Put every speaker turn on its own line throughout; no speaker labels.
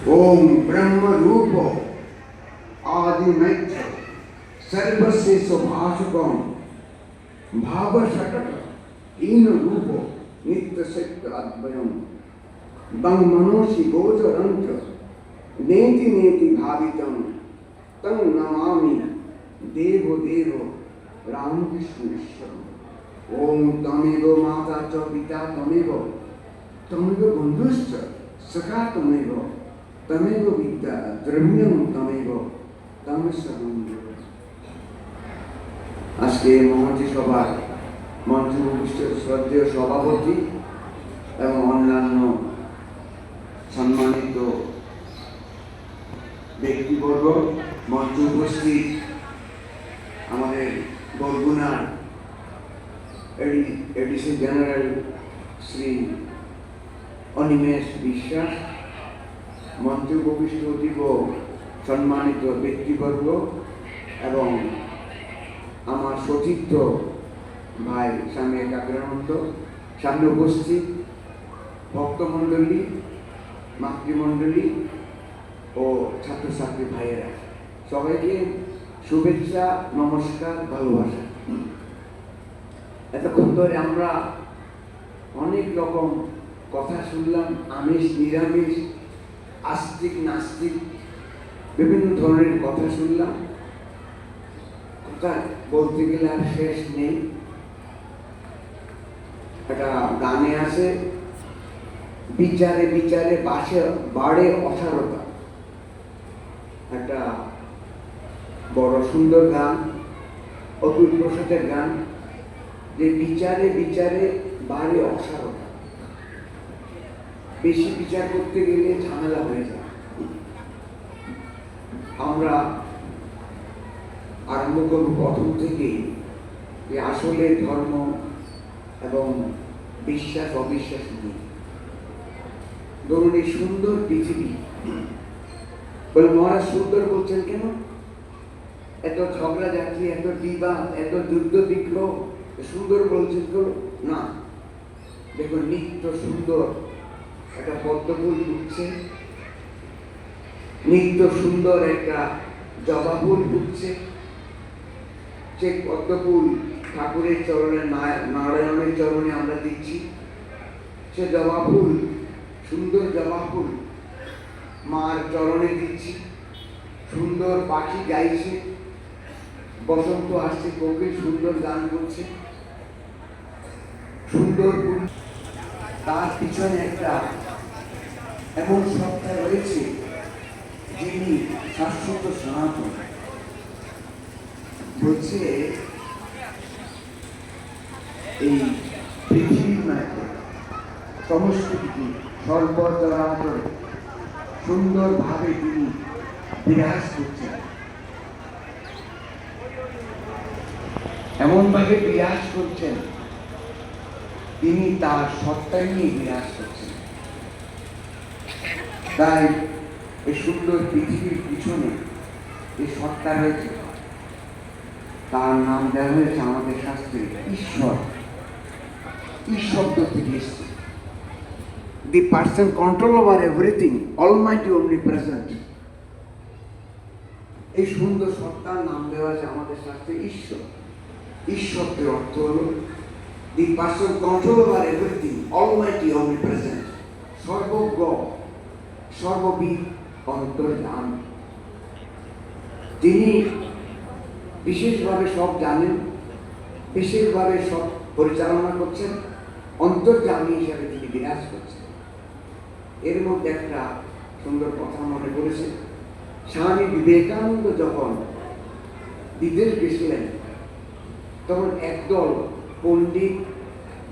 ओम ब्रह्म रूप आदि मैत्र सर्वस्य सुभाषकम भाव शकट इन रूप नित्य सत्य अद्वयम बंग मनोषि गोचरंच नेति नेति भावितम तं नमामि देव देव रामकृष्ण ईश्वर। ओम तमेव माता च पिता तमेव तमेव बंधुश्च सखा तमेव तमेव विद्या द्रव्यम तमेव तमस्वरम। আজকে মহাজি সভার মঞ্চ উপস্থিত শ্রদ্ধেয় সভাপতি এবং অন্যান্য সম্মানিত ব্যক্তিবর্গ, মঞ্চ উপস্থিত আমাদের বরগুনার এডিসি জেনারেল শ্রী অনিমেষ বিশ্বাস, মঞ্চ উপস্থিত অতীব সম্মানিত ব্যক্তিবর্গ এবং আমার সতীর্থ ভাই স্বামী একাগ্রানন্দ, সামনে উপস্থিত ভক্তমণ্ডলী, মাতৃমণ্ডলী ও ছাত্রছাত্রী ভাইয়েরা, সবাইকে শুভেচ্ছা, নমস্কার, ভালোবাসা। এতক্ষণ ধরে আমরা অনেক রকম কথা শুনলাম, আমিষ নিরামিষ, আস্তিক নাস্তিক, বিভিন্ন ধরনের কথা শুনলাম। কথা বলতে গেলে আর শেষ নেই। একটা গানে আছে, বিচারে বিচারে বাড়ে অসারতা, একটা বড় সুন্দর গান, অতুল প্রসাদের গান, যে বিচারে বিচারে বাড়ে অসারতা। বেশি বিচার করতে গেলে ঝামেলা হয়ে যায়। আমরা আরম্ভ করব প্রথম থেকেই যে আসলে ধর্ম এবং বিশ্বাস অবিশ্বাস নিয়ে। ধরুন এই সুন্দর পৃথিবী, বলে মহারাজ সুন্দর বলছেন কেন? এত ঝগড়া ঝাঁটি, এত বিবাদ, এত যুদ্ধ বিগ্রহ, সুন্দর বলছেন কেন? না, দেখুন নিত্য সুন্দর একটা পদ্মফুল ফুটছে, নিত্য সুন্দর একটা জবা ফুল ফুটছে। সে পদ্মফুল ঠাকুরের চরণে, নারায়ণের চরণে আমরা দিচ্ছি। সে জবা ফুল, সুন্দর জবা ফুল মার চরণে দিচ্ছি। সুন্দর পাখি গাইছে, বসন্ত আসছে, কোকিল সুন্দর গান করছে, সুন্দর ফুল। তার পিছনে একটা এমন সত্তা রয়েছে যিনি শাশ্বত সনাতন। বলছে এই পৃথিবীর মধ্যে সমস্ত কিছু সর্বচরাচর সুন্দরভাবে তিনি বিরাজ করছেন, এমনভাবে বিরাজ করছেন, তিনি তার সত্তা নিয়ে বিরাজ করছেন। তাই এই সুন্দর পৃথিবীর পিছনে এই সত্তা রয়েছে, তার নাম দেওয়া হয়েছে আমাদের শাস্ত্রে ঈশ্বর। ঈশ্বর থেকে এসছে, the person control over everything, Almighty omnipresent। এই সুন্দর সত্তার নাম দেওয়া আছে আমাদের শাস্ত্রে ঈশ্বর। ঈশ্বরের অর্থ হল the person control over everything, Almighty omnipresent, সর্বজ্ঞ, সর্ববিদ, অন্তর্যামী। তিনি বিশেষভাবে সব জানেন, বিশেষভাবে সব পরিচালনা করছেন, অন্তর্যামী হিসাবে তিনি বিরাজ করছেন। এর মধ্যে একটা সুন্দর কথা মনে পড়েছে, স্বামী বিবেকানন্দ যখন বিদেশ গেছিলেন, তখন একদল পণ্ডিত,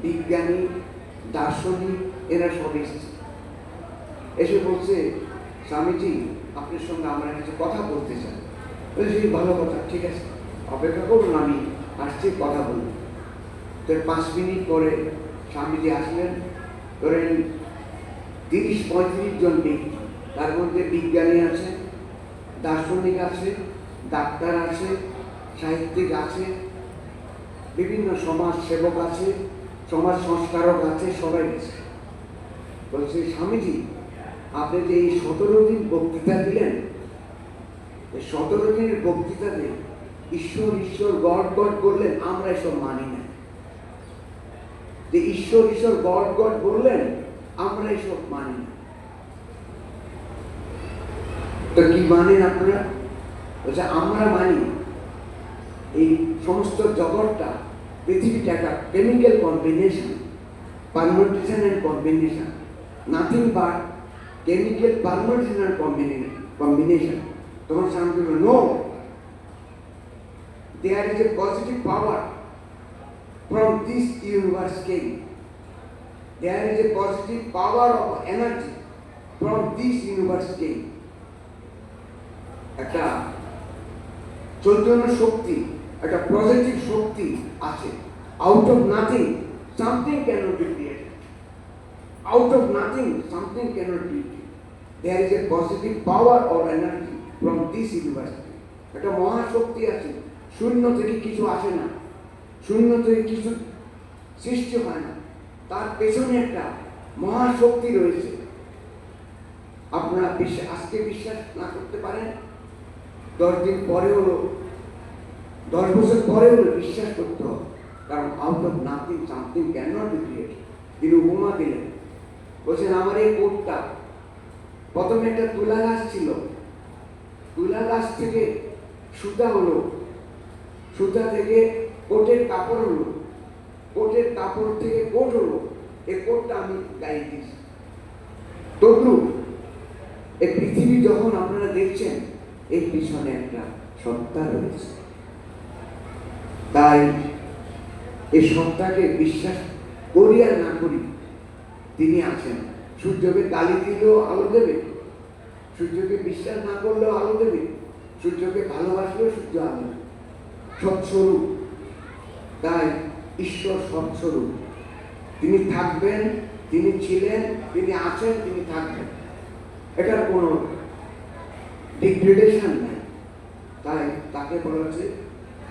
বিজ্ঞানী, দার্শনিক, এরা সব এসেছে। এসে বলছে, স্বামীজি আপনার সঙ্গে আমরা কিছু কথা বলতে চাই। বলছি ভালো কথা, ঠিক আছে, অপেক্ষা করুন, আমি আসছি, কথা বলুন। তো 5 মিনিট পরে স্বামীজি আসলেন। ধরেন 30-35 জন ব্যক্তি, তার মধ্যে বিজ্ঞানী আছে, দার্শনিক আছে, ডাক্তার আছে, সাহিত্যিক আছে, বিভিন্ন সমাজ সেবক আছে, সমাজ সংস্কারক আছে, সবাই আছে। বলছে স্বামীজি আপনি যে এই 17 দিন বক্তৃতা দিলেন, 17 দিনের বক্তৃতাতে ঈশ্বর ঈশ্বর গড গড বললেন, আমরা এসব মানি না। যে ঈশ্বর ঈশ্বর গড গড বললেন, আমরা এসব মানি না। তো কি মানেন আপনারা? বলছে আমরা মানি এই সমস্ত জগৎটা, পৃথিবীটা একটা chemical combination, permutation and combination, nothing but chemical permutation and combination. তখন শান্তি বলল, no, there is a positive power from this universe came. There is a positive power of energy from this universe came. একটা চৈতন্য শক্তি, একটা positive শক্তি আছে। Out of nothing something cannot be created. Out of nothing something cannot be created. There is a positive power or energy from this universe. একটা মহাশক্তি আছে, শূন্য থেকে কিছু আসে না, শূন্য থেকে কিছু সৃষ্টি হয় না, তার পেছনে একটা মহাশক্তি রয়েছে। আপনারা আজকে বিশ্বাস না করতে পারেন, 10 দিন পরে হলো, 10 বছর পরে হলো বিশ্বাস করতে হবে। কারণ out of nothing something can not be created. তিনি উপমা দিলেন, বলছেন আমার এই কোটটা, প্রথমে একটা তুলা গাছ ছিল, তুলা গাছ থেকে সুতা হলো, সুতা থেকে কোটের কাপড় হলো, কোটের কাপড় থেকে কোট হলো, এই কোটটা আমি গায়ে দিয়েছি। তদ্রুপ এই পৃথিবী যখন আপনারা দেখছেন, এর পিছনে একটা সত্তা রয়েছে। তাই এই সত্তাকে বিশ্বাস করি আর না করি, তিনি আছেন। সূর্যকে গালি দিলেও আলো দেবে, সূর্যকে বিশ্বাস না করলেও আলো দেবে, সূর্যকে ভালোবাসলেও সূর্য আলো দেবে। সৎস্বরূপ, তাই ঈশ্বর সৎস্বরূপ। তিনি থাকবেন, তিনি ছিলেন, তিনি আছেন, তিনি থাকবেন। এটার কোনো ডিগ্রেডেশন নাই। তাই তাকে বলা হচ্ছে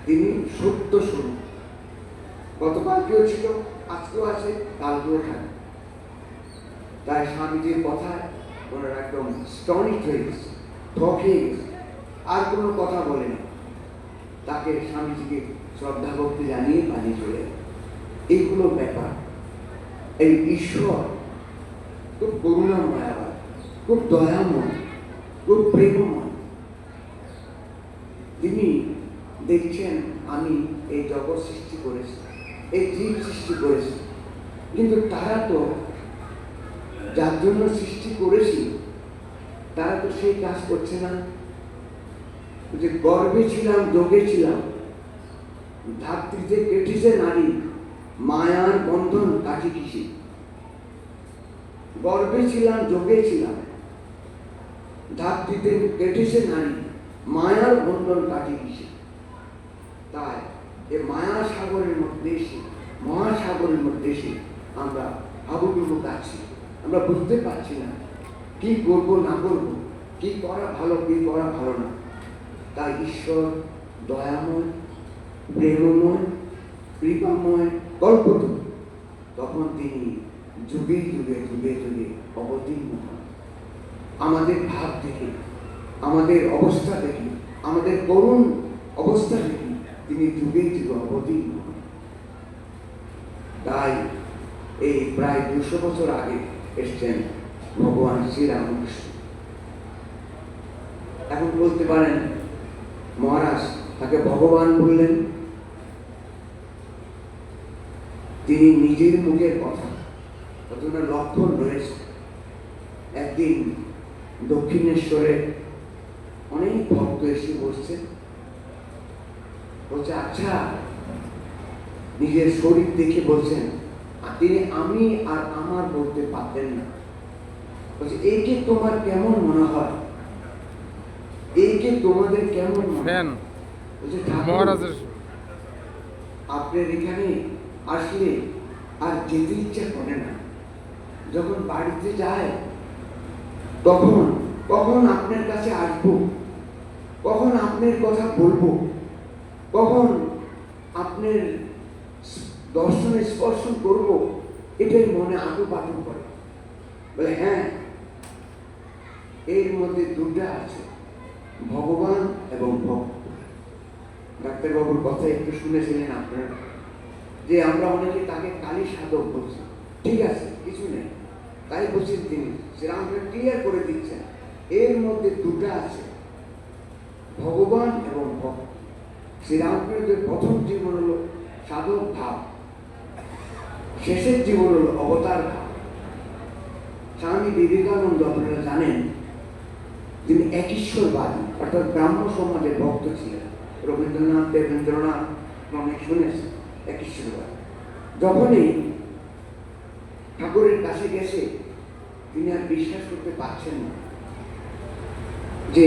তিনি সত্য স্বরূপ। গতকালকেও ছিল, আজকেও আছে, কালকেও থাকে। তাই স্বামীজির কথায় ওনারা একদম স্টনিক হয়ে গেছে, থক হয়ে গেছে, আর কোনো কথা বলে না। তাকে স্বামীজিকে শ্রদ্ধা ভক্তি জানিয়ে বানিয়ে চলে। এইগুলো ব্যাপার। এই ঈশ্বর খুব করুণাময়, আবার খুব দয়াময়, খুব প্রেমময়। তিনি দেখছেন আমি এই জগৎ সৃষ্টি করেছি, এই জীব সৃষ্টি করেছি, কিন্তু তারা তো যার জন্য সৃষ্টি করেছি তারা তো সেই কাজ করছে না। যে গর্বে ছিলাম, যোগে ছিলাম, ধাত্রীতে কেটেছে নারী, মায়ার বন্ধন কাটি কিসে। গর্বে ছিলাম, যোগে ছিলাম, ধাত্রীতে কেটেছে নারী, মায়ার বন্ধন কাটি কিসে। তাই এই মায়া সাগরের মধ্যে এসে, মহাসাগরের মধ্যে এসে আমরা হাবুডুবু কাটছি। আমরা বুঝতে পারছি না কি করবো না করবো, কি করা ভালো, কি করা ভালো না। তাই ঈশ্বর দয়াময়, প্রেমময়, কৃপাময়, কল্পতরু। তখন তিনি যুগে যুগে যুগে যুগে অবতীর্ণ হন। আমাদের ভাব দেখে, আমাদের অবস্থা দেখে, আমাদের করুণ অবস্থা দেখে তিনি যুগে যুগে অবতীর্ণ হন। তাই এই প্রায় 200 বছর আগে এসছেন ভগবান শ্রীরামকৃষ্ণ। এখন বলতে পারেন মহারাজ তাকে ভগবান বললেন, তিনি নিজের মুখের কথা, কতটা লক্ষণ রয়েছে। একদিন দক্ষিণেশ্বরে অনেক ভক্ত এসে বসছেন, বলছে আচ্ছা, নিজের শরীর দেখে বলছেন, তিনি আমি আর আমার বলতে পারতেন না। বলছে এইকে তোমার কেমন মনে হয়, এইকে তোমাদের কেমন মনে হয়? বলছে মহারাজের আপনার এখানে আসলে আর যেতে ইচ্ছা করে না। যখন বাড়িতে যায় তখন কখন আপনার কাছে আসবো, কখন আপনার কথা বলবো, কখন আপনার দর্শনে স্পর্শ করবো, এটাই মনে আটু পাটু করে। বলে হ্যাঁ, এর মধ্যে দুটা আছে, ভগবান এবং ভক্ত। ডাক্তারবাবুর কথা একটু শুনেছিলেন আপনারা, যে আমরা অনেকে তাকে কালী সাধক বলছি। ঠিক আছে, কিছু নেই, তাই বলছেন তিনি। শ্রীরামকৃষ্ণ ক্লিয়ার করে দিচ্ছেন, এর মধ্যে দুটা আছে, ভগবান এবং ভক্ত। শ্রীরামকৃষ্ণের প্রথম জীবন হলো সাধক ভাব, শেষের জীবন হলো অবতার ভাব। স্বামী বিবেকানন্দ আপনারা জানেন, তিনি একঈশ্বরবাদী অর্থাৎ ব্রাহ্ম সমাজের ভক্ত ছিলেন। রবীন্দ্রনাথ, দেবেন্দ্রনাথ অনেক শুনেছেন একঈশ্বরবাদ। যখনই ঠাকুরের কাছে গেছে, তিনি আর বিশ্বাস করতে পারছেন না যে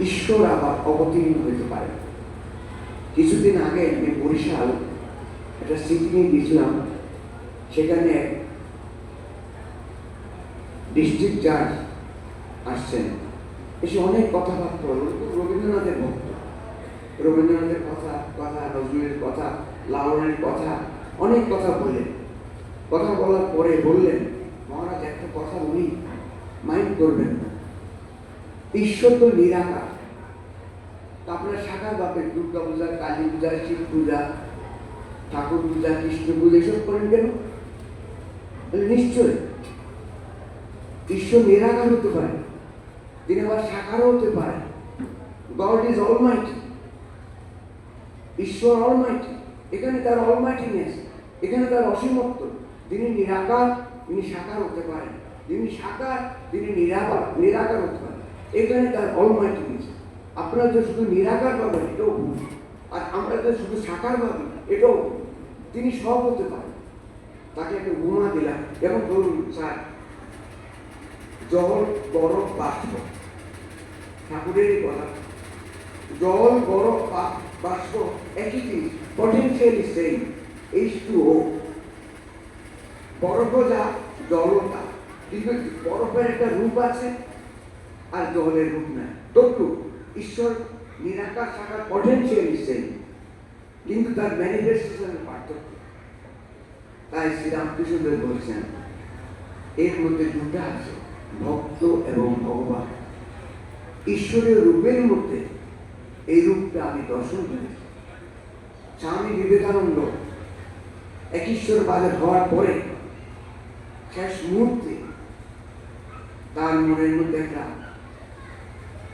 ঈশ্বর আবার অবতীর্ণ হইতে পারে। কিছুদিন আগে আমি বরিশাল একটা স্মৃতি নিয়ে গেছিলাম। সেখানে ডিস্ট্রিক্ট জাজ আসছেন, এসে অনেক কথাবার্তা হলো। রবীন্দ্রনাথের ভক্ত, রবীন্দ্রনাথের কথা, নজরুলের কথা, লালনের কথা, অনেক কথা বললেন। কথা বলার পরে বললেন, মহারাজ একটা কথা বলি, মাইন্ড করবেন না, ঈশ্বর তো নিরাকার। আপনার সাকার বাপের দুর্গা পূজা, কালী পূজা, শিব পূজা, ঠাকুর পূজা, কৃষ্ণ পূজা এসব করেন কেন? নিশ্চয় ঈশ্বর নিরাকার হতে পারে, তিনি আবার সাকারও হতে পারে। গড ইজ অলমাইটি, ঈশ্বর অলমাইটি। এখানে তার অলমাইটিনেস, এখানে তার অসীমত্ব। তিনি নিরাকার, তিনি সাকার হতে পারেন। তিনি সাকার, তিনি নিরাকার হতে পারেন। এখানে তার অলমাইটিনেস। আপনারা যে শুধু নিরাকার পাবেন, এটাও ভুল। আর আমরা যে শুধু সাকার পাবেন, এটাও ভুল। তিনি সব হতে পারেন। তাকে একটা ঘুমা দিলাম, যেমন ধরুন স্যার, জল, বরফ, বাষ্প, ঠাকুরেরই কথা। জল, বরফ, বাষ্প একই জিনিস, পটেনশিয়ালি সেম, H2O। বরফ যা, জলও তা, কিন্তু বরফের একটা রূপ আছে আর জলের রূপ নাই। ততটুকু ঈশ্বর নিরাকার, সাকার, পটেনশিয়ালি সেম, কিন্তু তার ম্যানিফেস্টেশনের পার্থক্য। তাই শ্রীরামকৃষ্ণদেব বলছেন, এর মধ্যে দুটা আছে, ভক্ত এবং ভগবান। ঈশ্বরীয় রূপের মধ্যে এই রূপটা আমি দর্শন করেছি। স্বামী বিবেকানন্দ একঈশ্বরবাদের হওয়ার পরে শেষ মুহূর্তে তার মনের মধ্যে একটা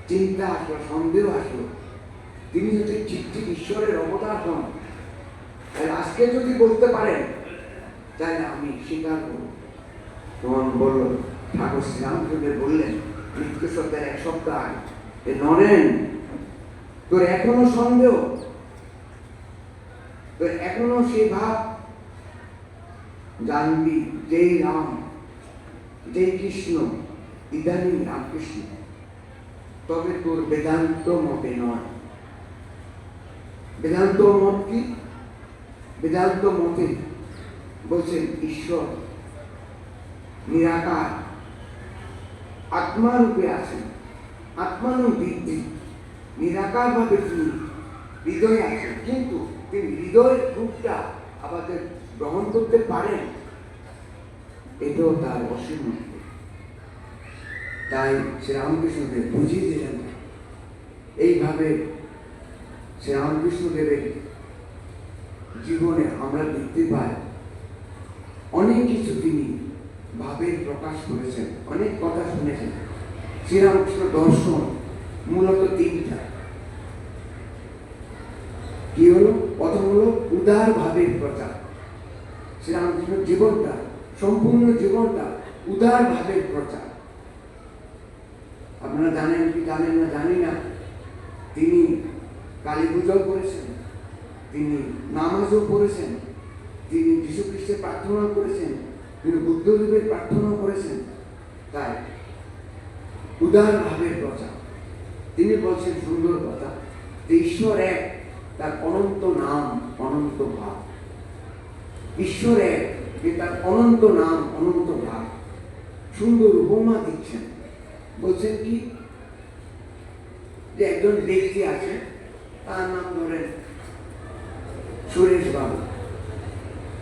চিন্তা আসলো, সন্দেহ আসলো, তিনি যদি ঠিক ঠিক ঈশ্বরের অবতার হন, তাহলে আজকে যদি বলতে পারেন, তাহলে আমি স্বীকার করব। তখন বলল, ঠাকুর শ্রীরামকৃষ্ণদেব বললেন মৃত্যু সত্যার 1 সপ্তাহ আগে, নরেন, তোর এখনো সন্দেহ, তোর এখনো সে ভাব, জানবি যেই রাম, যেই কৃষ্ণ, ইদানিং রামকৃষ্ণ, তবে তোর বেদান্ত মতে নয়। বেদান্ত মত কি? বেদান্ত মতে বলছেন ঈশ্বর নিরাকার, আত্মারূপে আছেন, আত্মানুবিদ্ধি, নিরাকার ভাবে তিনি হৃদয়ে আছেন, কিন্তু তিনি হৃদয়ের রূপটা আমাদের গ্রহণ করতে পারেন, এটাও তার অসীম। তাই শ্রীরামকৃষ্ণদেব বুঝিয়ে দিলেন। এইভাবে শ্রীরামকৃষ্ণদেবের জীবনে আমরা দেখতে পাই অনেক কিছু তিনি ভাবের প্রকাশ করেছেন, অনেক কথা শুনেছেন। শ্রীরামকৃষ্ণ দর্শন মূলত 3টা। কি হলো? প্রথম হলো উদার ভাবের প্রচার। শ্রীরামকৃষ্ণ জীবনটা, সম্পূর্ণ জীবনটা উদার ভাবের প্রচার। আপনারা জানেন কি জানেন না জানি না, তিনি কালী পূজাও করেছেন, তিনি নামাজও পড়েছেন, তিনি যীশু খ্রিস্টের প্রার্থনা করেছেন, তিনি বুদ্ধদেবের প্রার্থনা করেছেন। তাই উদার ভাবের প্রচার। তিনি বলছেন সুন্দর কথা, যে ঈশ্বর এক, তার অনন্ত নাম, অনন্ত ভাব। ঈশ্বর এক, যে তার অনন্ত নাম, অনন্ত ভাব। সুন্দর উপমা দিচ্ছেন, বলছেন কি, যে একজন ব্যক্তি আছে, তার নাম ধরেন সুরেশ বাবু।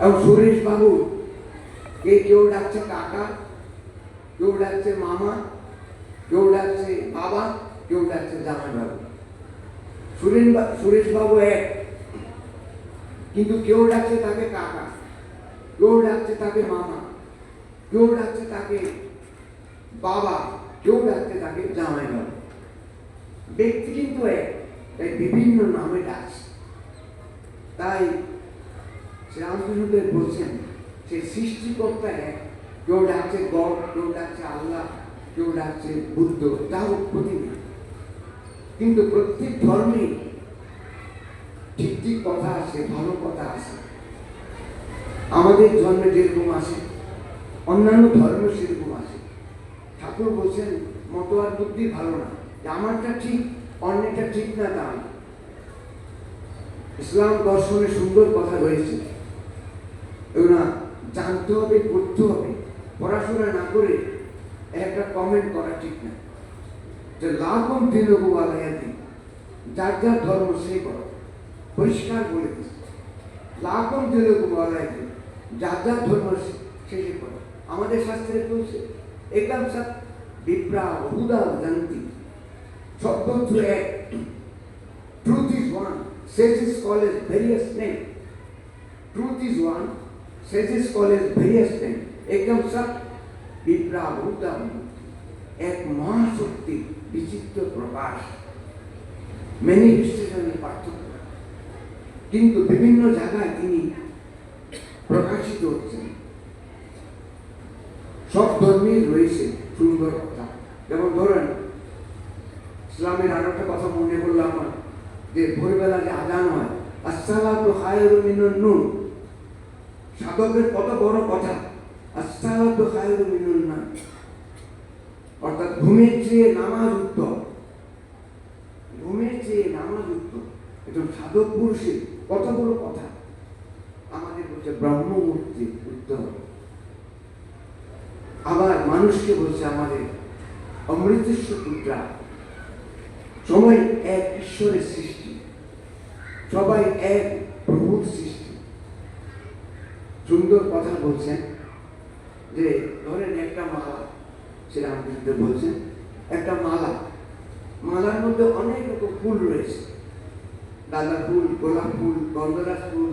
এবং সুরেশ বাবু কেউ ডাকছে কাকা, কেউ ডাকছে মামা, বাবা, কেউ ডাকছে জামাইবাবু। সুরেশ বাবু এক, কিন্তু কেউ ডাকছে তাকে কাকা, কেউ ডাকছে তাকে মামা, কেউ ডাকছে তাকে বাবা, কেউ ডাকছে তাকে জামাইবাবু। ব্যক্তি কিন্তু এক, তাই বিভিন্ন নামে ডাকছে। তাই শ্রীরামকৃষ্ণদেব বলছেন সে সৃষ্টিকর্তা এক, কেউ ডাকছে গড, কেউ ডাকছে আল্লাহ, কেউ ডাকছে বুদ্ধ, তা উৎপত্তি নেই। কিন্তু প্রত্যেক ধর্মে ঠিক ঠিক কথা আছে, ভালো কথা আছে। আমাদের ধর্মে যেরকম আছে, অন্যান্য ধর্ম সেরকম আছে। ঠাকুর বলছেন মতো আর বুদ্ধি ভালো না, যে আমারটা ঠিক অন্যটা ঠিক না তা না। ইসলাম দর্শনে সুন্দর কথা রয়েছে, এগুলো জানতে হবে, করতে হবে। পড়াশোনা না করে একটা কমেন্ট করা ঠিক না। যে লাভম দিন আলায়াতি, যার যার ধর্ম সে করো, পরিষ্কার বলে দিচ্ছে। লাভম দিন আলায়াতি, যার যার ধর্ম সে করো। আমাদের শাস্ত্রে বলছে একদম সব বিপ্রা বহুদা জানতি, শব্দ তো এক, truth is one, says his college various name. Truth is one, says his college various name. একদম সব বিপ্রা বহুদা, এক মহাশক্তি বিচিত্র প্রকাশ, ম্যানিফেস্টেশনের পার্থক্য, কিন্তু বিভিন্ন জায়গায় তিনি প্রকাশিত হচ্ছেন। সব ধর্মেই রয়েছে সুন্দর কথা। যেমন ধরেন ইসলামের আরো একটা কথা মনে করলাম আমার, যে ভোরবেলা যে আজান হয়, আসসালাতু খায়রুম মিনান নূম, সাধকের কত বড় কথা, আসসালাতু খায়রুম মিনান নাম, অর্থাৎ ঘুমের চেয়ে নামাজ উত্তম, ঘুমের চেয়ে নামাজ উত্তম। একজন সাধক পুরুষের কত বড় কথা। আমাদের বলছে ব্রহ্মমূর্তি উত্তম, আবার মানুষকে বলছে আমাদের অমৃতেশ্ব পুত্রা। সবাই এক ঈশ্বরের সৃষ্টি, সবাই এক প্রভুর সৃষ্টি। সুন্দর কথা বলছেন যে ধরেন একটা মালা, শ্রীরামকৃষ্ণ বলছেন একটা মালা, মালার মধ্যে অনেক রকম ফুল রয়েছে, গাঁদা ফুল, গোলাপ ফুল, গন্ধরাজ ফুল,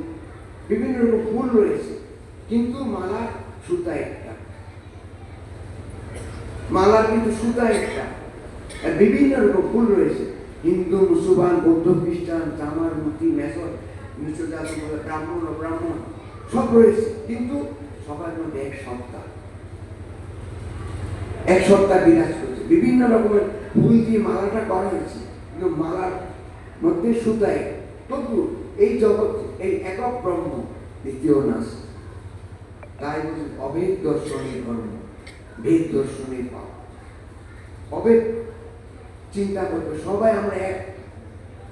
বিভিন্ন রকম ফুল রয়েছে, কিন্তু মালার সুতা একটা, মালার কিন্তু সুতা একটা। বিভিন্ন রকম ফুল রয়েছে, হিন্দু, মুসলমান, বৌদ্ধ, খ্রিস্টান, চামার, মুতি, মেসর, নিচু জাতি, ব্রাহ্মণ, অব্রাহ্মণ সব রয়েছে, কিন্তু সবার মধ্যে এক সত্তা, এক সত্তা বিরাজ করছে। বিভিন্ন রকমের ফুল দিয়ে মালাটা করা হয়েছে, কিন্তু মালার মধ্যে সুতায়, তবু এই জগৎ এই একক ব্রহ্ম, দ্বিতীয় নাশ। তাই বলছে অভেদ দর্শনের ধর্ম, ভেদ দর্শনের পাপ। অভেদ চিন্তা করবে, সবাই আমরা এক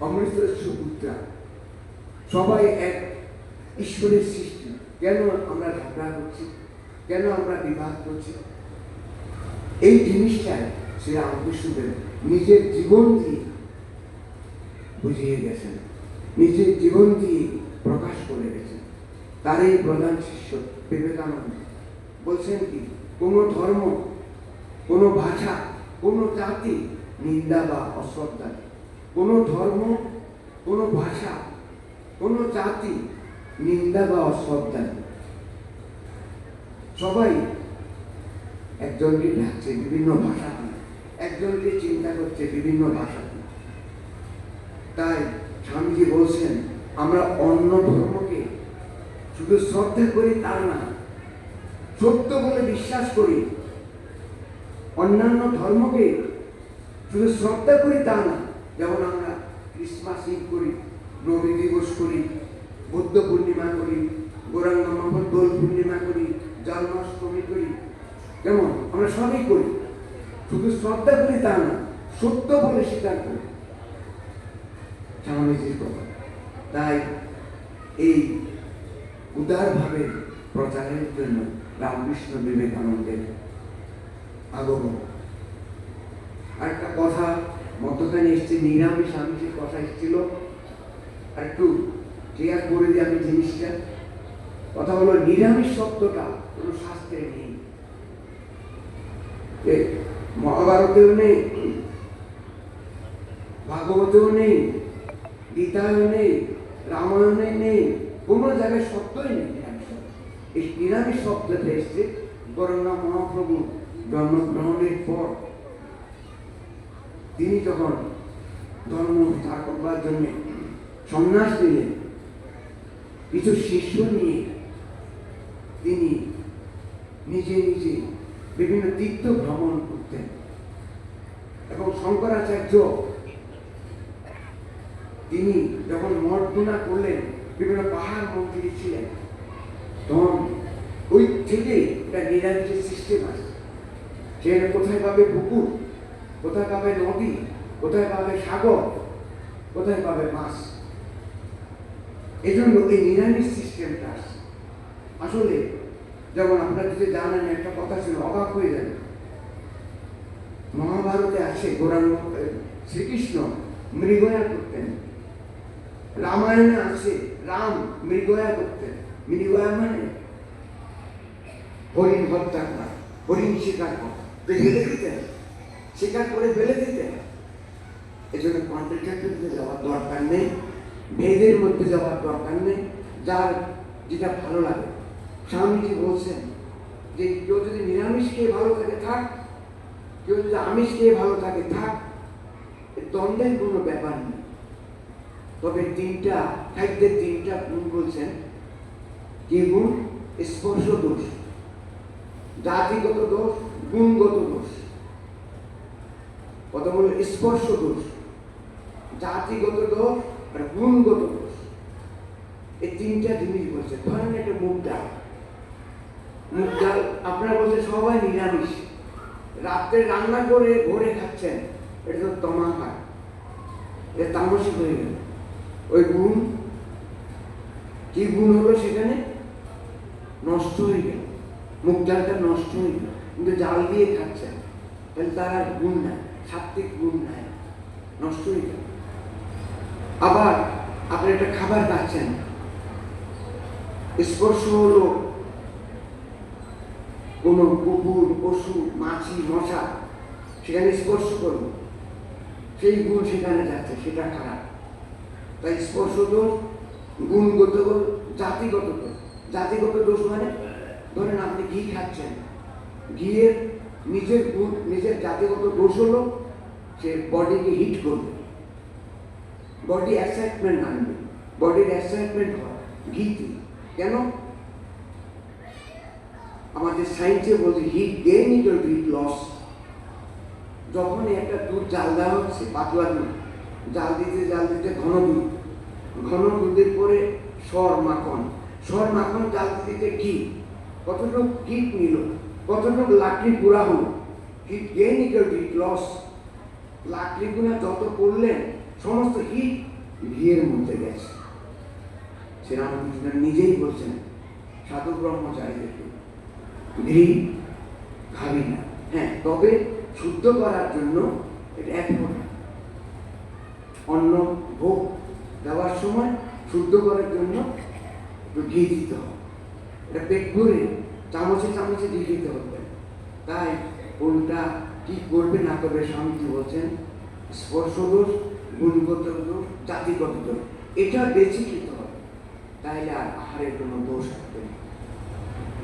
অমৃতেশ্ব পুত্রা, সবাই এক ঈশ্বরের সৃষ্টি। কেন আমরা ঝগড়া করছি, কেন আমরা বিবাদ করছি? এই জিনিসটাই শ্রীরামকৃষ্ণদেব নিজের জীবন দিয়ে বুঝিয়ে গেছেন, নিজের জীবন দিয়ে প্রকাশ করে গেছেন। তার এই প্রধান শিষ্য বিবেকানন্দ বলছেন কি, কোনো ধর্ম, কোনো ভাষা, কোনো জাতি নিন্দা বা অশ্রদ্ধা, কোনো ধর্ম, কোনো ভাষা, কোনো জাতি নিন্দা বা অশ্রদ্ধা। সবাই একজনকে ডাকছে বিভিন্ন ভাষা, একজনকে চিন্তা করছে বিভিন্ন ভাষা। তাই স্বামীজি বলছেন আমরা অন্য ধর্মকে শুধু শ্রদ্ধা করি তা না, সত্য বলে বিশ্বাস করি। অন্যান্য ধর্মকে শুধু শ্রদ্ধা করি তা না, যেমন আমরা ক্রিসমাস ঈদ করি, নবী দিবস করি, বুদ্ধ পূর্ণিমা করি, গৌরাঙ্গ মহম্মদ দোল পূর্ণিমা করি, জন্মাষ্টমী করি, যেমন আমরা সবই করি, শুধু শ্রদ্ধা করি তা না, সত্য বলে স্বীকার করি। স্বামীজির কথা। তাই এই উদারভাবে প্রচারের জন্য রামকৃষ্ণ বিবেকানন্দের আগমন। আরেকটা কথা মধ্যখানে এসছে, নিরামিষ আমিষের কথা এসেছিল, আর একটু ক্লিয়ার করে দিই আমি জিনিসটা। কথা হলো নিরামিষ শব্দটা কোনো শাস্ত্রে নেই, মহাভারতেও নেই, ভাগবতেও নেই, গীতায়ও নেই, রামায়ণে নেই, কোনো জায়গায় শব্দই নেই নিরামিষ শব্দ। এই নিরামিষ শব্দটা এসছে গৌরাঙ্গ মহাপ্রভু জন্মগ্রহণের পর। তিনি যখন ধর্ম বিস্তার করবার জন্য সন্ন্যাস নিলেন, কিছু শিষ্য নিয়ে তিনি নিজে নিজে বিভিন্ন তীর্থ ভ্রমণ করতেন। এবং শঙ্করাচার্য তিনি যখন মঠ গুণা করলেন, বিভিন্ন পাহাড় মন্দিরে ছিলেন, তখন ওই থেকে একটা নিরামিষের সিস্টেম আছে। সেখানে কোথায় পাবে পুকুর, কোথায় পাবে নদী, কোথায় পাবে সাগর, কোথায় পাবে মাছ। এই জন্য এই নিরামিষ সিস্টেমটা আসছে। আসলে যেমন আপনারা যদি জানেন, একটা কথা ছিল, অবাক হয়ে যাবে, মহাভারতে আছে গৌরাঙ্গ শ্রীকৃষ্ণ মৃগয়া করতেন, রামায়ণে আছে রাম মৃগয়া করতেন। মৃগয়া মানে হরিণ হত্যা করা, হরিণ শিকার করা, ফেলে দিতেন, শিকার করে ফেলে দিতেন। এই জন্য কন্ট্রাক্টরদের যাওয়ার দরকার নেই, ভেদের মধ্যে যাওয়ার দরকার নেই, যার যেটা ভালো লাগে। স্বামীজি বলছেন যে কেউ যদি নিরামিষ খেয়ে ভালো থাকে থাক, কেউ যদি আমিষ খেয়ে ভালো থাকে থাক, দ্বন্দ্বের কোনো ব্যাপার নেই। তবে তিনটা খাদ্যের তিনটা গুণ বলছেন। কি গুণ? স্পর্শ দোষ, জাতিগত দোষ, গুণগত দোষ। কথা বলে স্পর্শ দোষ, জাতিগত দোষ আর গুণগত দোষ। এই তিনটা জিনিস বলছে। ধরেন একটা মুগ ডাল, মুগ ডাল আপনারা বলছেন সবাই নিরামিষ, রাত্রে রান্না করে ভোরে খাচ্ছেন, এটা তো তমাখা, এটা তামসিক হয়ে গেল। ওই গুণ, কি গুণ হলো সেখানে? নষ্ট হয়ে গেল, মুগ ডালটা নষ্ট হয়ে গেল। কিন্তু জাল দিয়ে খাচ্ছেন, তাহলে তার আর গুণ নাই, সাত্বিক গুণ নাই, নষ্ট হয়ে গেল। আবার আপনি একটা খাবার খাচ্ছেন, স্পর্শ হলো কোনো কুকুর, পশু, মাছি, মশা, সেখানে স্পর্শ করলো, সেই গুণ সেখানে যাচ্ছে, সেটা খারাপ। তাই স্পর্শ দোষ, গুণগত দোষ, জাতিগত দোষ। জাতিগত দোষ মানে ধরেন আপনি ঘি খাচ্ছেন, ঘিয়ের নিজের গুণ, নিজের জাতিগত দোষ হলো সে বডিকে হিট করবে, বডি এক্সাইটমেন্ট আনবে, বডির এক্সাইটমেন্ট হয় ঘিতে। কেন? আমাদের সায়েন্সে বলছে heat gain equal to heat loss. যখন একটা দুধ জাল দেওয়া হচ্ছে, পাতলা দুধ জাল দিতে জাল দিতে ঘন দুধ, ঘন দুধের পরে সর মাখন, সর মাখন জাল দিতে ঘি, কতটুকু হিট নিল, কতটুকু লাকড়ি গুঁড়া হলো, heat gain equal to heat loss. লাকড়ি গুঁড়া যত করলেন সমস্ত হিট ঘিয়ের মধ্যে গেছে। শ্রীরামকৃষ্ণ নিজেই বলছেন সাধু ব্রহ্মচারীদেরকে, ঘি খাবি না। হ্যাঁ, তবে শুদ্ধ করার জন্য এটা এক ফোঁটা অন্ন ভোগ দেওয়ার সময় শুদ্ধ করার জন্য একটু ঘি দিতে হবে। এটা পেট ভরে চামচে চামচে ঘি দিতে হবে। তাই কোনটা কি করবে না করবে স্বামীজি বলছেন স্পর্শ দোষ, গুণগত দোষ, জাতিগত দোষ, এটা বেছে খেতে হবে, তাইলে আর আহারের কোনো দোষ থাকবে না।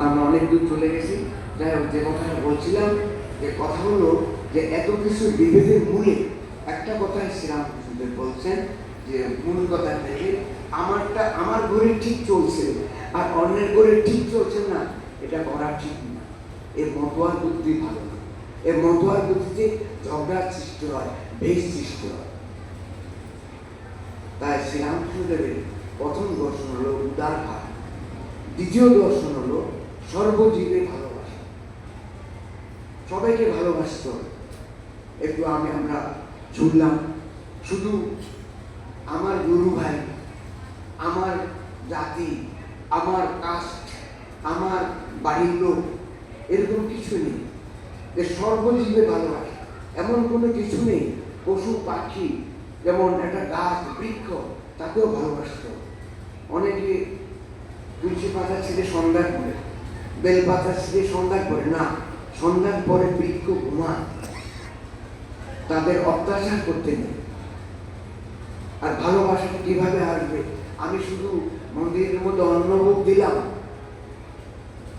আমরা অনেক দূর চলে গেছি। যাই হোক, যে কথাটা বলছিলাম, যে কথা হলো যে এত কিছু বিভেদের মূলে একটা কথাই শ্রীরামকৃষ্ণদেব বলছেন, যে মূল কথা থেকে আমারটা আমার ঘরে ঠিক চলছে আর অন্যের ঘরে ঠিক চলছে না, এটা করা ঠিক না। এর মতোয়ার বুদ্ধি ভালো না, এর মতোয়ার বুদ্ধিতে ঝগড়ার সৃষ্টি হয়, ভেদ সৃষ্টি হয়। তাই শ্রীরামকৃষ্ণদেবের প্রথম দর্শন হলো উদার ভাব, দ্বিতীয় দর্শন হলো সর্বজীবে ভালোবাসা, সবাইকে ভালোবাসতে হবে। একটু আমরা শুনলাম শুধু আমার গুরু ভাই, আমার জাতি, আমার কাস্ট, আমার বাড়ির লোক, এরকম কিছু নেই। যে সর্বজীবে ভালোবাসা এমন কোনো কিছু নেই। পশু পাখি, যেমন একটা গাছ বৃক্ষ, তাকেও ভালোবাসতে হবে। অনেকে তুলসী পাতা ছিঁড়ে সন্ধ্যা করে, বেল পাতা ছিঁড়ে সন্ধ্যা করে না, সন্ধ্যার পরে বৃক্ষ ঘুমায়, তাদের অত্যাচার করতে নেই। আর ভালোবাসাটা কিভাবে আসবে? আমি শুধু মন্দিরের মধ্যে অন্নভোগ দিলাম,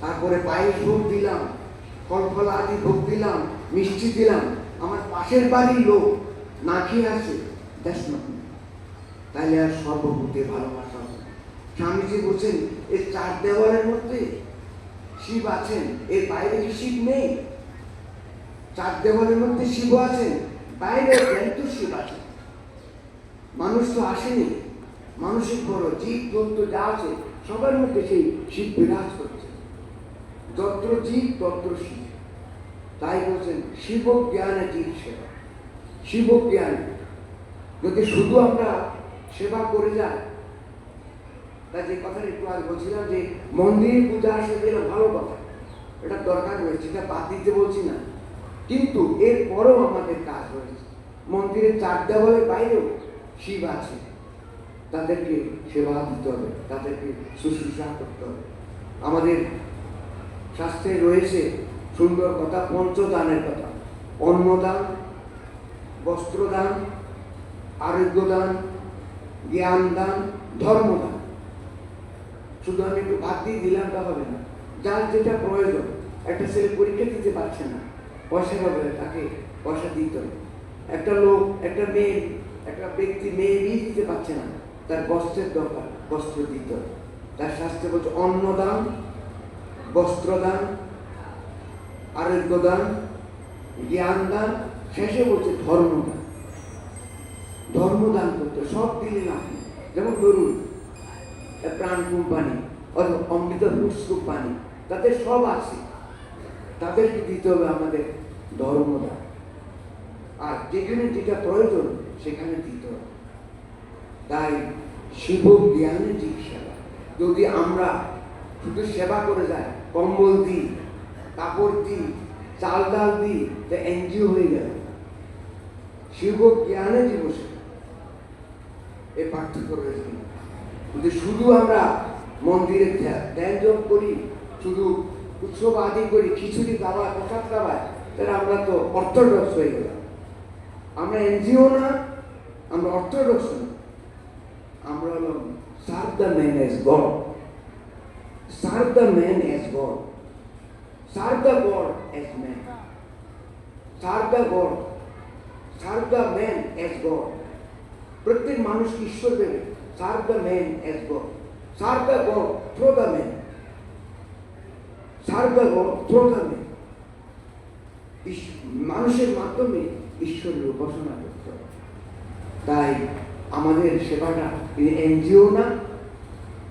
তারপরে পায়েস ভোগ দিলাম, ফল আদি ভোগ দিলাম, মিষ্টি দিলাম, আমার পাশের বাড়ির লোক না খেয়ে আসে, তাহলে আর সর্বভূতে ভালোবাসা হবে। স্বামীজি বলছেন এই চার দেওয়ালের মধ্যে শিব আছেন, এর বাইরে কি শিব নেই? চার দেওয়ালের মধ্যে শিব আছেন, বাইরে জ্ঞান্ত শিব আছেন। মানুষ তো আসেনি, মানুষের বড় জীব জন্তু যা আছে সবার মধ্যে সেই শিব বিরাজ করছে। যত্র জীব তত্র শিব। তাই বলছেন শিব জ্ঞান জীব সেবা। শিব জ্ঞান যদি শুধু আমরা সেবা করে যাই, তা যে কথাটা একটু আগে বলছিলাম যে মন্দির পূজা আসে গেলে ভালো কথা, এটা দরকার রয়েছে, এটা বাদ দিতে বলছি না, কিন্তু এর পরেও আমাদের কাজ রয়েছে। মন্দিরের চার দেওয়ালের বাইরেও শিব আছে, তাদেরকে সেবা দিতে হবে, তাদেরকে শুশ্রূষা করতে হবে। আমাদের শাস্ত্রে রয়েছে সুন্দর কথা, পঞ্চদানের কথা: অন্নদান, বস্ত্রদান, আরোগ্যদান, জ্ঞান দান, ধর্মদান। শুধু আমি একটু বাদ দিয়ে দিলাম তা হবে না। যার যেটা প্রয়োজন, একটা ছেলে পরীক্ষা দিতে পারছে না, পয়সা পাবে, তাকে পয়সা দিতে হবে। একটা লোক, একটা মেয়ে, একটা ব্যক্তি মেয়ে বিয়ে দিতে পারছে না, তার বস্ত্রের দরকার, বস্ত্র দিতে হবে। তার শাস্ত্রে বলছে অন্নদান, বস্ত্রদান, আরোগ্যদান, জ্ঞান দান, শেষে বলছে ধর্মদান। ধর্মদান করতে সব দিলে না। যেমন ধরুন প্রাণ কোম্পানি অথবা অমৃত পুষ্প পানি, তাদের সব আছে, তাদেরকে দিতে হবে আমাদের ধর্মদান। আর যেখানে যেটা প্রয়োজন সেখানে দিতে হবে। তাই শিব জ্ঞানে জীব সেবা। যদি আমরা শুধু সেবা করে যাই, কম্বল দিই, কাপড় দিই, চাল ডাল দিই, তা এনজিও হয়ে গেল। শিব জ্ঞানে জীব সেবা, এই পার্থক্য রয়েছে। যদি শুধু আমরা মন্দিরে ধ্যান জপ করি, শুধু উৎসব আদি করি, খিচুড়ি খাওয়া, প্রসাদ খাওয়া, তাহলে আমরা তো অর্থোডক্স হয়ে গেলাম। আমরা এনজিও না, আমরা অর্থোডক্স না, আমরা হলো serve the man as god, serve the man as god, serve the god as man, serve the god, serve the man as god. প্রত্যেক মানুষকে ঈশ্বর দেবে। Serve the man as god, serve the god through the man, serve the god through the man. মানুষের মাধ্যমে ঈশ্বরের উপাসনা করতে হবে। তাই আমাদের সেবাটা তিনি এনজিও না,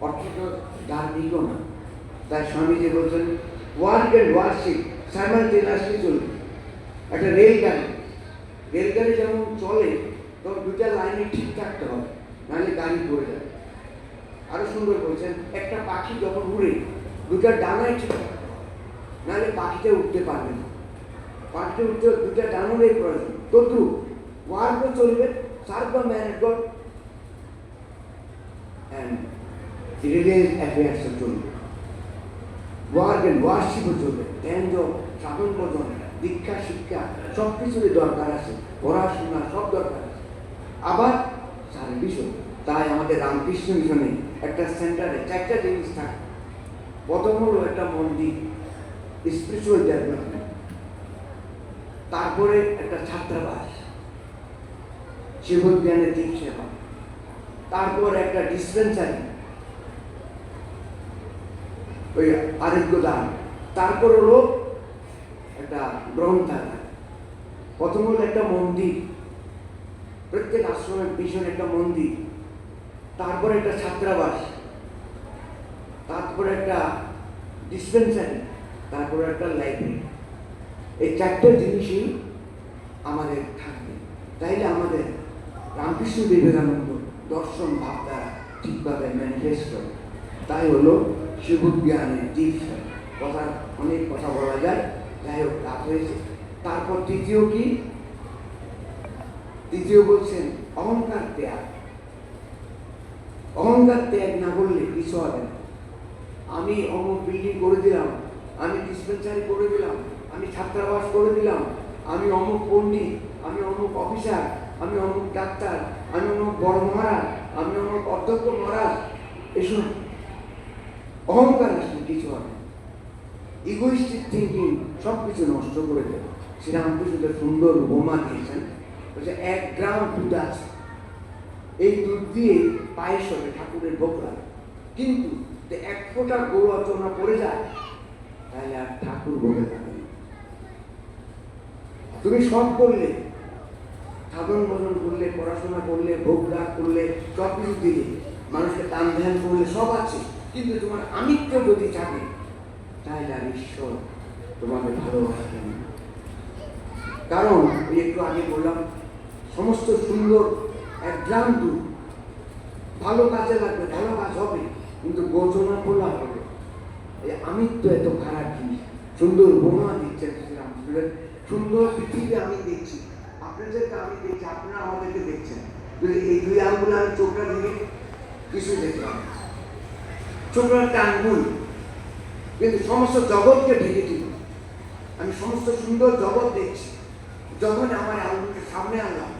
অর্থ ধার্মিকও না। তাই স্বামীজি বলছেন ওয়ার্ক অ্যান্ড ওয়ার্শিপ সাইমালটেনিয়াসলি চলবে। একটা রেলগাড়ি যেমন চলে তখন দুটা লাইনে ঠিক থাকতে হবে, নাহলে গাড়ি পড়ে যাবে। আরো সুন্দর বলছেন একটা পাখি যখন উড়ে দুটা ডানায় ঠিক থাকতে হবে, নাহলে পাখিটা উঠতে পারবে না। পাখিটা উঠতে দুটা ডানারই প্রয়োজন। তদ্রুপ ওয়ার্কও চলবে, serve the man as God, and religious অ্যাফেয়ার্সও চলবে। ওয়ার্ক অ্যান্ড ওয়ার্শিপও চলবে। ধ্যান জপ, সাধন ভজন, দীক্ষা শিক্ষা সব কিছুরই দরকার আছে, পড়াশোনা সব দরকার আছে, আবার সার্ভিসও। তাই আমাদের রামকৃষ্ণ মিশনে একটা সেন্টারে চারটা জিনিস থাকে। প্রথম হলো একটা মন্দির, স্পিরিচুয়াল ডেভেলপমেন্ট, তারপরে একটা ছাত্রাবাস, শিবজ্ঞানের দিক সেবা, তারপর একটা ডিসপেন্সারি, ওই আরোগ্য দান, তারপর হলো একটা গ্রন্থাগার। প্রথম হলো একটা মন্দির, প্রত্যেক আশ্রমের পিছনে একটা মন্দির, তারপরে একটা ছাত্রাবাস, তারপরে একটা ডিসপেন্সারি, তারপরে একটা লাইব্রেরি। এই চারটে জিনিসই আমাদের থাকবে, তাইলে আমাদের রামকৃষ্ণ বিবেকানন্দ দর্শন ভাবধারা ঠিকভাবে ম্যানিফেস্ট হবে। তাই হলো শিবজ্ঞানের জীব সেবা। কথা অনেক কথা বলা যায়, যাই হোক রাত হয়েছে। তারপর তৃতীয় কি? তৃতীয় বলছেন অহংকার ত্যাগ। অহংকার ত্যাগ না করলে কিছু হবে না। আমি অমুক বিল্ডিং করে দিলাম, আমি ডিসপেন্সারি করে দিলাম, আমি ছাত্রাবাস করে দিলাম, আমি অমুক পণ্ডিত, আমি অমুক অফিসার, আমি অমুক ডাক্তার, আমি অমুক বড় মহারাজ, আমি অমুক অধ্যক্ষ মহারাজ। এসব অহংকার আসলে কিছু হবে, ইগোইস্টিক থিঙ্কিং সব কিছু নষ্ট করে দেবে। শ্রীরামকৃষ্ণ সুন্দর উপমা দিয়েছেন, বলছে 1 গ্রাম দুধ আছে, এই দুধ দিয়ে পায়েস হবে, ঠাকুরের ভোগ লাগে। কিন্তু 1 ফোঁটা গো রচনা পড়ে যায়, তাহলে আর ঠাকুর ভোগে থাকে না। তুমি সব করলে, সাধন ভজন করলে, পড়াশোনা করলে, ভোগ রাগ করলে, সব কিছু দিলে, মানুষকে দান ধ্যান করলে, সব আছে, কিন্তু তোমার আমিত্ব যদি থাকে, তাহলে আর ঈশ্বর তোমাকে ভালোবাসবেন না। কারণ ওই একটু আগে বললাম, সমস্ত সুন্দর 1 গ্রাম দুধ ভালো কাজে লাগবে, ভালো কাজ হবে, কিন্তু গোচনা বলা হবে। এই আমিত্ব এত খারাপ জিনিস। সুন্দর উপমা দিচ্ছেন শ্রীরামকৃষ্ণ, সুন্দর পৃথিবী আমি দেখছি, আপনাদেরকে আমি দেখছি, আপনারা আমাদেরকে দেখছেন। যদি এই 2 আঙ্গুল আমি চোখটা দিকে কিছু দেখলাম, চোখটা একটা আঙ্গুল, কিন্তু সমস্ত জগৎকে ঢেকে দিল। আমি সমস্ত সুন্দর জগৎ দেখছি, যখন আমার আঙ্গুলকে সামনে আনলাম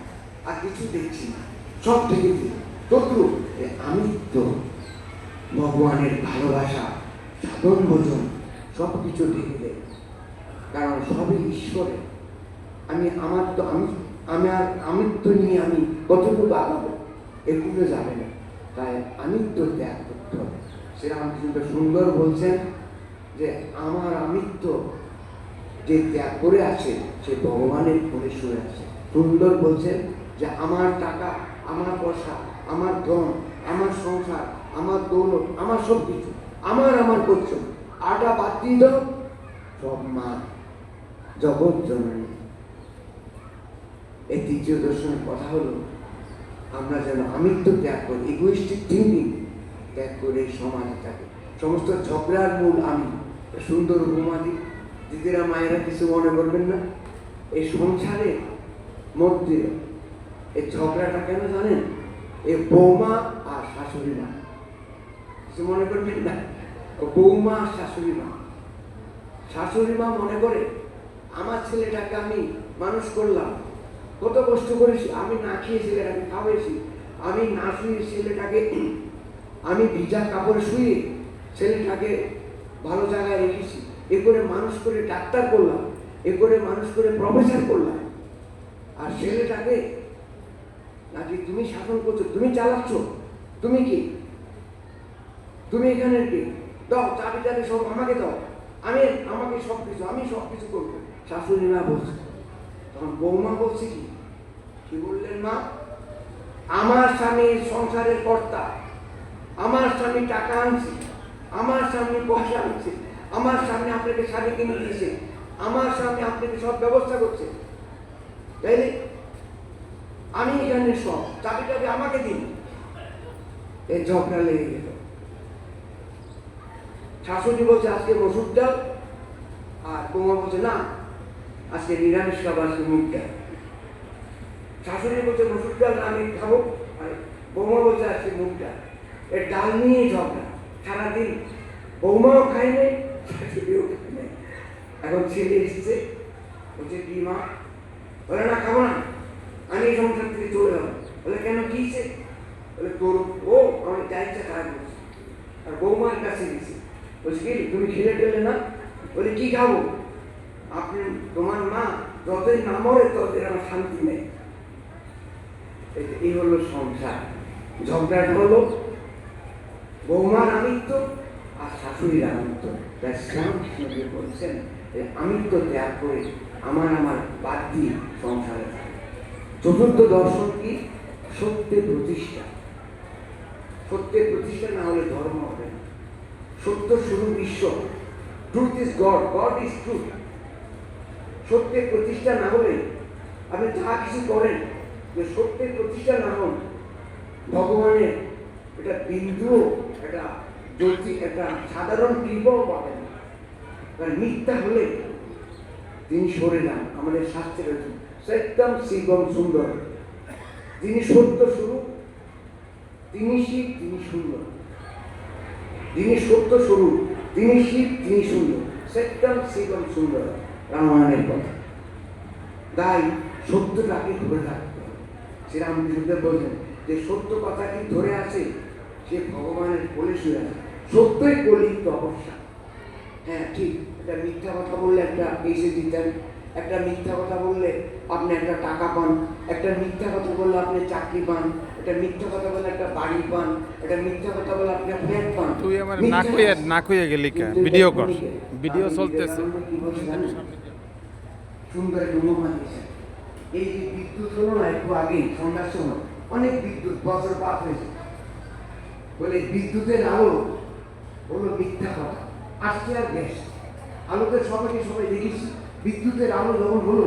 আর কিছু দেখছি না, সব ঢেকে দিল। তদ্রূপ আমিত্ব, ভগবানের ভালোবাসা, সাধন ভজন সব কিছু ঢেকে দেয়, কারণ সবই ঈশ্বরের। আমি আমার তো আমি আর আমিত্ব নিয়ে আমি কতটুকু আগাবো, এগুলো যাবে না। তাই আমিত্ব ত্যাগ করতে হবে। শ্রীরামকৃষ্ণ সুন্দর বলছেন যে আমার আমিত্ব যে ত্যাগ করে আছে, সে ভগবানের ফলে শুয়ে আছে। সুন্দর বলছেন যে আমার টাকা, আমার পয়সা, আমার ধন, আমার সংসার, আমার দৌলত, আমার সব কিছু আমার করছো, আটা বাদ দিয়ে দাও, সব মা জগৎ জননী। এই 3য় দর্শনের কথা হলো, আমরা যেন আমিত্ব ত্যাগ করি, ইগোইস্টিক থিঙ্কিং ত্যাগ করে সমাজে থাকে। সমস্ত ঝগড়ার মূল আমি। সুন্দর উপমা দিই, দিদিরা মায়েরা কিছু মনে করবেন না। এই সংসারের মধ্যে এই ঝগড়াটা কেন জানেন? এই বৌমা আর শাশুড়ি মা, কিছু মনে করবেন না। বৌমা আর শাশুড়ি মা, শাশুড়ি মা মনে করে আমার ছেলেটাকে আমি মানুষ করলাম, কত কষ্ট করেছি, আমি না খেয়ে ছেলেটাকে খাওয়াইছি, আমি না শুয়ে ছেলেটাকে, আমি ভিজা কাপড়ে শুয়ে ছেলেটাকে ভালো জায়গায় রেখেছি, এ করে মানুষ করে ডাক্তার করলাম, এ করে মানুষ করে প্রফেসর করলাম, আর ছেলেটাকে নাকি তুমি শাসন করছো, তুমি চালাচ্ছ, তুমি কি, তুমি এখানে কি, দাও চাবি টাবি সব আমাকে দাও, আমাকে সব কিছু, আমি সব কিছু করবো। শাশুড়ি মা বলছে, তখন বৌমা বলছে কি বললেন মা, আমার স্বামী সংসারের কর্তা, আমার স্বামী টাকা আনছে, আমার স্বামী পয়সা আনছে, আমার স্বামী আপনাকে শাড়ি কিনে দিয়েছে, আমার স্বামী আপনাকে সব ব্যবস্থা করছে, তাইলে আমি এখানে সব, চাবি টাবি আমাকে দিন। এই ঝগড়া লেগে গেল। শাশুড়ি বলছে আজকে মসুর ডাল, আর বৌমা বলছে না আজকে নিরামিষ খাবার, আজকে মুগ ডাল। শাশুড়ি বলছে মসুর ডাল আমি খাবো, আর বৌমা বলছে আজকে মুগ ডাল। এর ডাল নিয়েই ঝগড়া সারাদিন, বৌমাও খায় নাই, শাশুড়িও খায় নাই। এখন ছেলে এসেছে, বলছে কি মা, বলে না খাবো না, আমি এই সংসার থেকে চলে যাবো। বলে কেন কিছে? বলে তোর ও আমি যা ইচ্ছা খারাপ করছি। আর বৌমার কাছে গেছি, বলছি কি তুমি খেলে টেলে না? বলে কি খাবো, আপনি তোমার মা যতই না মরে ততই আমার শান্তি নেই। এই হলো সংসার। ঝগড়াটা হলো বৌমার আমিত্ব আর শাশুড়ির আমিত্ব। তাই শ্রীরামকৃষ্ণ বলছেন আমিত্ব ত্যাগ করে আমার বাদ দিয়ে সংসারে থাকে। 4র্থ দর্শন কি? সত্যের প্রতিষ্ঠা। সত্যের প্রতিষ্ঠা না হলে ধর্ম হবে না। সত্য শুরু ঈশ্বর, truth is god, god is truth. সত্যের প্রতিষ্ঠা না হলে আপনি যা কিছু করেন, যে সত্যের প্রতিষ্ঠা না হন, ভগবানের এটা বিন্দুও, এটা জ্যোতি, একটা সাধারণ কৃপাও পাবেন না। কারণ মিথ্যা হলে তিনি সরে যান। আমাদের শাস্ত্রে রয়েছে সত্যম শিবম সুন্দর, যিনি সত্য স্বরূপ, তিনি শিব, তিনি সুন্দর। যিনি সত্য স্বরূপ, তিনি শিব, তিনি সুন্দর। সত্যম শিবম সুন্দর, রামায়ণের কথা। তাই সত্যটাকে ধরে রাখতে হবে। শ্রীরামকৃষ্ণদেব বলছেন যে সত্য কথাটি ধরে আছে সে ভগবানের কোলে শুয়ে আছে। সত্যই কলির তপস্যা। হ্যাঁ ঠিক, একটা মিথ্যা কথা বললে একটা এসে দিতেন, একটা মিথ্যা কথা বললে আপনি একটা টাকা পান, একটা মিথ্যা কথা বললে আপনি চাকরি পান, একটা মিথ্যা কথা বললে একটা বাড়ি পান, একটা মিথ্যা কথা বললে আপনি ফ্ল্যাট পান।
তুই আমার না কইয়া গেলি কে? ভিডিও কর, ভিডিও চলতেছে।
সুন্দর একটা উপমা দিয়েছেন। এই যে বিদ্যুৎ হলো না একটু আগে সন্ধ্যার সময় অনেক বিদ্যুৎ বছর পাত হয়েছে, বলে বিদ্যুতের আলো হলো মিথ্যা কথা, আজকে আর গ্যাস আলোতে সবাই দেখেছি। বিদ্যুতের আলো যখন হলো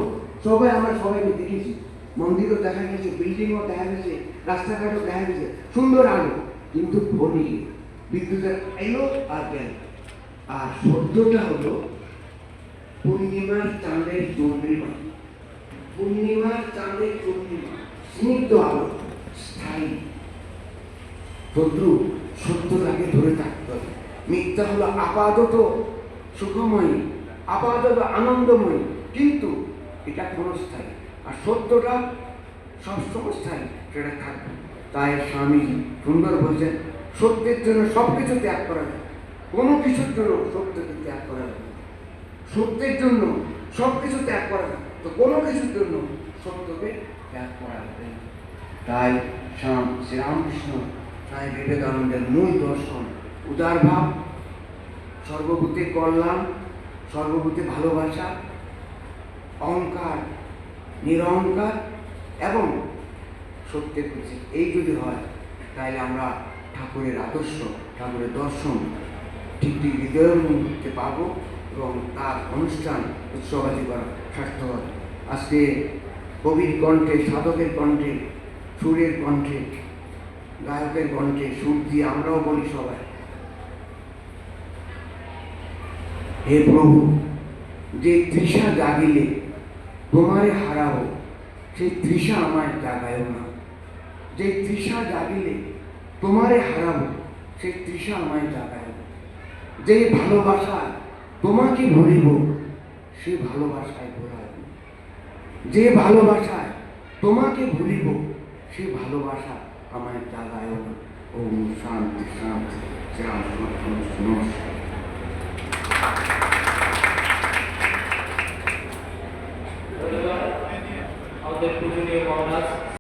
আমরা সবাইকে দেখেছি, মন্দিরও দেখা গেছে, বিল্ডিংও দেখা গেছে, রাস্তাঘাটও দেখা গেছে, সুন্দর আলো। কিন্তু ফোনে বিদ্যুতের এলো আর গেল। আর সত্যটা হলো পূর্ণিমার চাঁদের চন্দ্রিমা, পূর্ণিমার চাঁদের চন্দ্রিমা, স্নিগ্ধ আলো, স্থায়ী। শত্রু সত্যটাকে ধরে থাকতে হবে। মিথ্যা হলো আপাতত সুখময়, আপাতত আনন্দময়, কিন্তু এটা ক্ষণস্থায়ী। আর সত্যটা সবসময় স্থায়ী, সেটা থাকবে। তাই স্বামী সুন্দর বলছেন সত্যের জন্য সবকিছু ত্যাগ করা যায়, কোনো কিছুর জন্য সত্যকে ত্যাগ করা যায়। সত্যের জন্য সবকিছু ত্যাগ করা যায়, তো কোনো কিছুর জন্য সত্যকে ত্যাগ করা যাবে না। তাই শ্রীরামকৃষ্ণ স্বামী বিবেকানন্দের মূল দর্শন উদার ভাব, সর্বভূতে কল্যাণ, সর্বভূতে ভালোবাসা, অহংকার নিরহংকার এবং সত্যের প্রতি। এই যদি হয় তাহলে আমরা ঠাকুরের আদর্শ, ঠাকুরের দর্শন ঠিক হৃদয়ের মধ্যে পাবো এবং তার অনুষ্ঠান উৎসবাদী করা সার্থক হবে। আজকে কবির কণ্ঠে, সাধকের কণ্ঠে, সুরের কণ্ঠে, গায়কের কণ্ঠে সুর দিয়ে আমরাও বলি সবাই, হে প্রভু, যে তৃষা জাগিলে তোমারে হারাবো, সেই তৃষা আমায় জাগায়ও না। যে তৃষা জাগিলে তোমারে হারাবো, সেই তৃষা আমায় জাগায়ও না। যে ভালোবাসায় তোমাকে ভুলিব, সে ভালোবাসায় ভোলায় না। যে ভালোবাসায় তোমাকে ভুলিব, সে ভালোবাসা আমায় জাগায়ও না। ওম শান্তি শান্তি। নমস্কার।
আমাদের পূজনীয় মহারাজ